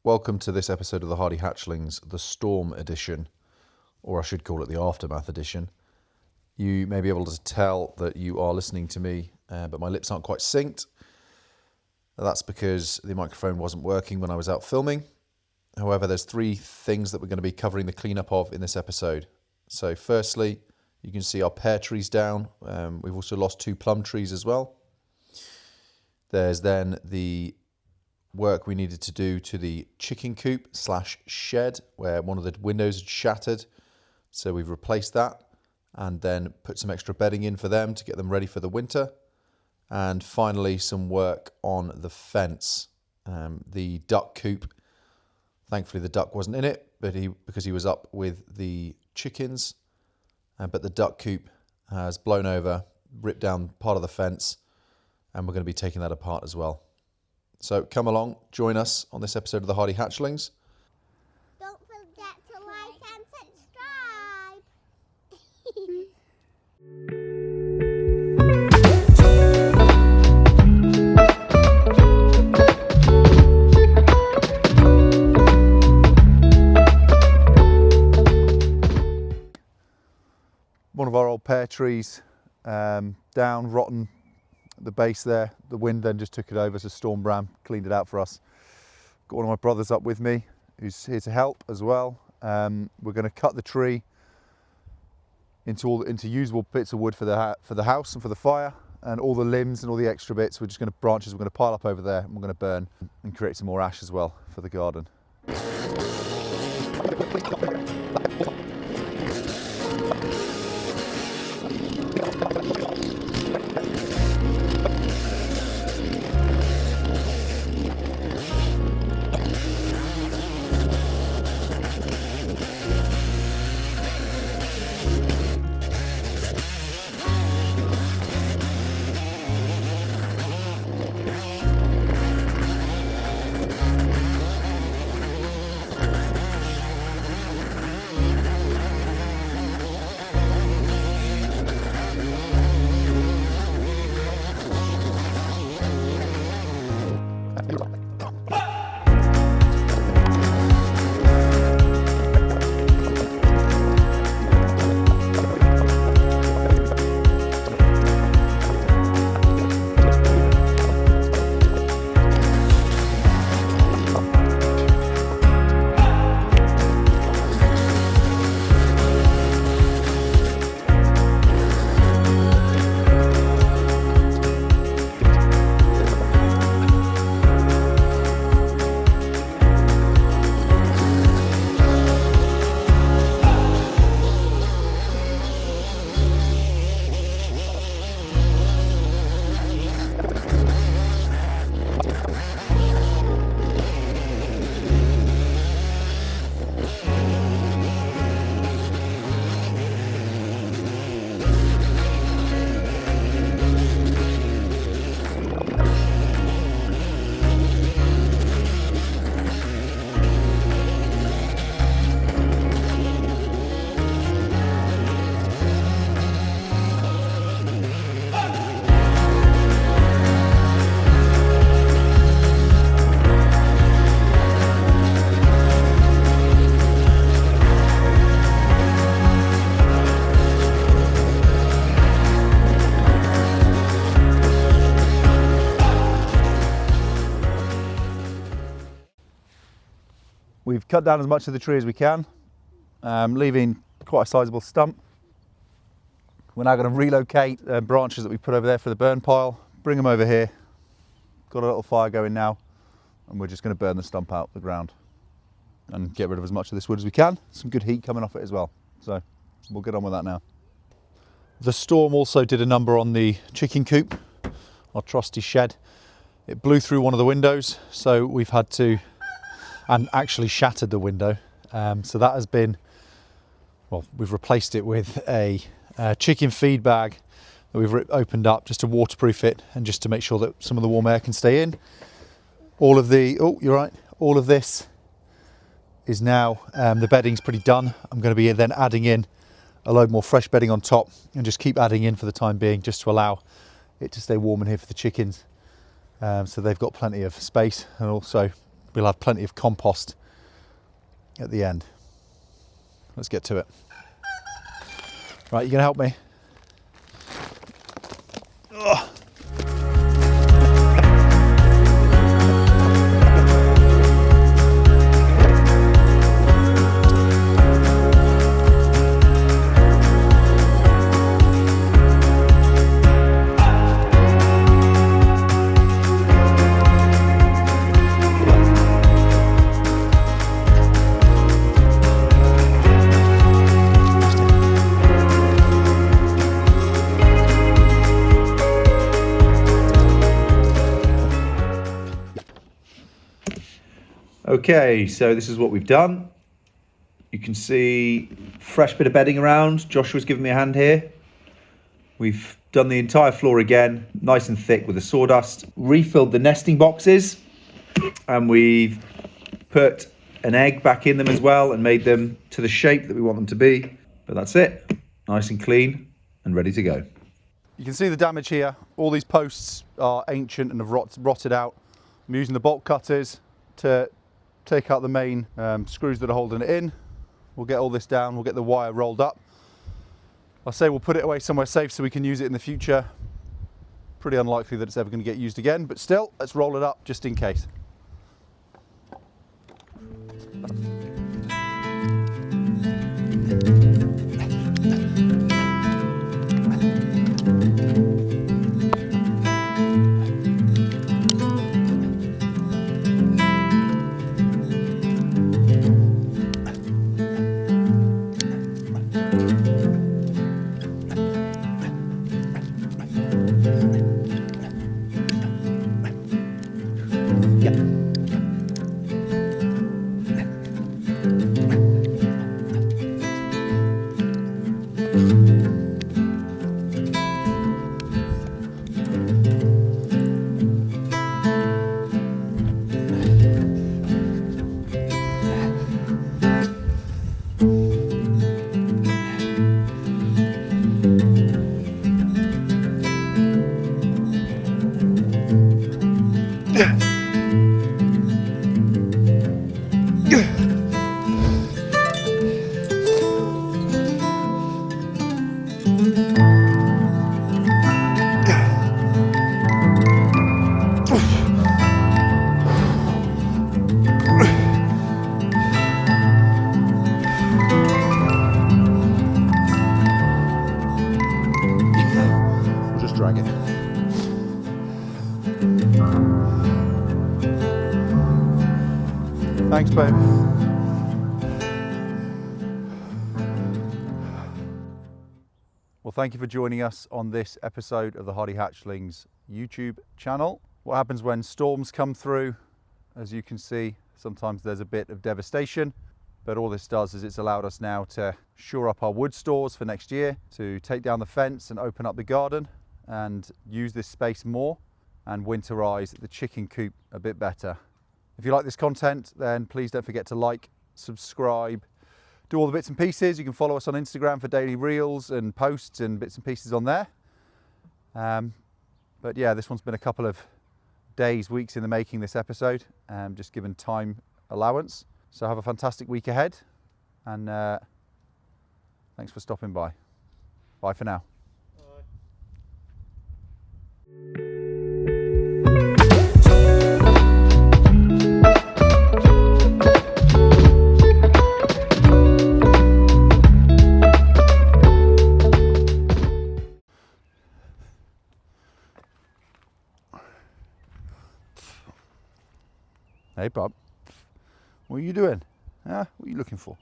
Welcome to this episode of the Hardy Hatchlings, the Storm Edition, or I should call it the Aftermath Edition. You may be able to tell that you are listening to me, but my lips aren't quite synced. That's because the microphone wasn't working when I was out filming. However, there's three things that we're going to be covering the cleanup of in this episode. So firstly, you can see our pear trees down. We've also lost 2 plum trees as well. There's then the work we needed to do to the chicken coop / shed where one of the windows had shattered. So we've replaced that and then put some extra bedding in for them to get them ready for the winter. And finally, some work on the fence. The duck coop, thankfully the duck wasn't in it, but because he was up with the chickens. But the duck coop has blown over, ripped down part of the fence, and we're going to be taking that apart as well. So come along, join us on this episode of the Hardy Hatchlings. Don't forget to like and subscribe. One of our old pear trees, down, rotten. The base there, the wind then just took it over, so Bram cleaned it out for us. Got one of my brothers up with me who's here to help as well. We're going to cut the tree into usable bits of wood for the house and for the fire, and all the limbs and all the extra bits we're going to pile up over there, and we're going to burn and create some more ash as well for the garden. We've cut down as much of the tree as we can, leaving quite a sizable stump. We're now going to relocate branches that we put over there for the burn pile, bring them over here. Got a little fire going now, and we're just going to burn the stump out the ground and get rid of as much of this wood as we can. Some good heat coming off it as well, so we'll get on with that now. The storm also did a number on the chicken coop, our trusty shed. It blew through one of the windows, so we've had to, and actually shattered the window. So that has been, well, we've replaced it with a chicken feed bag that we've opened up just to waterproof it and just to make sure that some of the warm air can stay in. All of this is now, the bedding's pretty done. I'm going to be then adding in a load more fresh bedding on top and just keep adding in for the time being, just to allow it to stay warm in here for the chickens. So they've got plenty of space, and also we'll have plenty of compost at the end. Let's get to it. Right, you gonna help me? Ugh. Okay, so this is what we've done. You can see fresh bit of bedding around. Joshua's given me a hand here. We've done the entire floor again, nice and thick with the sawdust. Refilled the nesting boxes, and we've put an egg back in them as well and made them to the shape that we want them to be. But that's it, nice and clean and ready to go. You can see the damage here. All these posts are ancient and have rotted out. I'm using the bolt cutters to take out the main screws that are holding it in. We'll get all this down, we'll get the wire rolled up. I say we'll put it away somewhere safe so we can use it in the future. Pretty unlikely that it's ever going to get used again, but still, let's roll it up just in case. Thanks, babe. Well, thank you for joining us on this episode of the Hardy Hatchlings YouTube channel. What happens when storms come through? As you can see, sometimes there's a bit of devastation, but all this does is it's allowed us now to shore up our wood stores for next year, to take down the fence and open up the garden and use this space more and winterize the chicken coop a bit better. If you like this content, then please don't forget to like, subscribe, do all the bits and pieces. You can follow us on Instagram for daily reels and posts and bits and pieces on there. But yeah, this one's been a couple of days, weeks in the making, this episode, just given time allowance. So have a fantastic week ahead, and thanks for stopping by. Bye for now. Hey, Bob. What are you doing? What are you looking for?